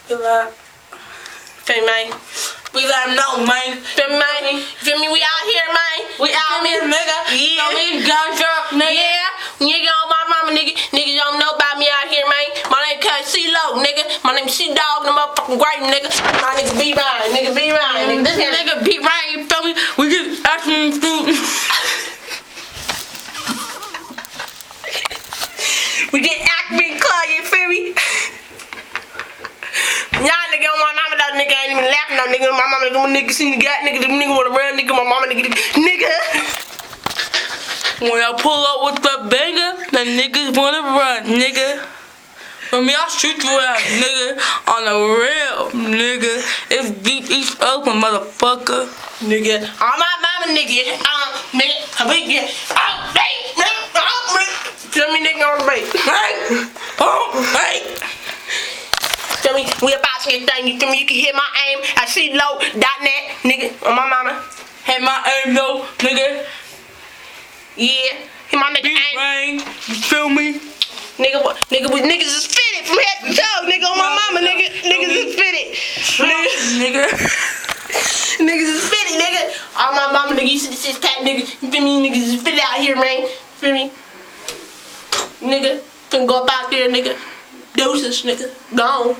Feel me, man? We let them know, man. Feel me, man? Feel me? We out here, man. We out here, nigga. Yeah. We gun truck, nigga. Yeah. Nigga on my mama, nigga. Niggas don't know about me out here, man. My name C-Lo, nigga. My name C-Dog, the motherfucking great nigga. My nigga B Ryan, nigga B Ryan, nigga. This nigga B Ryan, you feel me? We just asking food. We get acting club, you feel me? Y'all nigga on my mama, that nigga ain't even laughing no nigga. My mama, them nigga see the guy, nigga, them nigga wanna run, nigga, my mama, nigga. When I pull up with the banger, the niggas wanna run, nigga. For me, I'll shoot you out, nigga, on the real, nigga. It's deep East Oakland, motherfucker, nigga. On my mama, nigga, nigga, nigga, tell me, nigga, on the bait. Hey, hey. Tell me, we about to get done. You feel me? You can hit my aim at clow.net, nigga. On my mama. Hit my aim though, nigga. Yeah. Hit my nigga aim. You feel me? Nigga, what? Nigga, niggas is fitted from head to toe, nigga. On my mama, nigga. Niggas is fitted. Nigga. Niggas is fitted, nigga. On my mama, nigga. You see the six pack, nigga. You feel me? Niggas is fitted out here, man. Feel me? Nigga. Finna go up out there, nigga. Doses, nigga. Gone.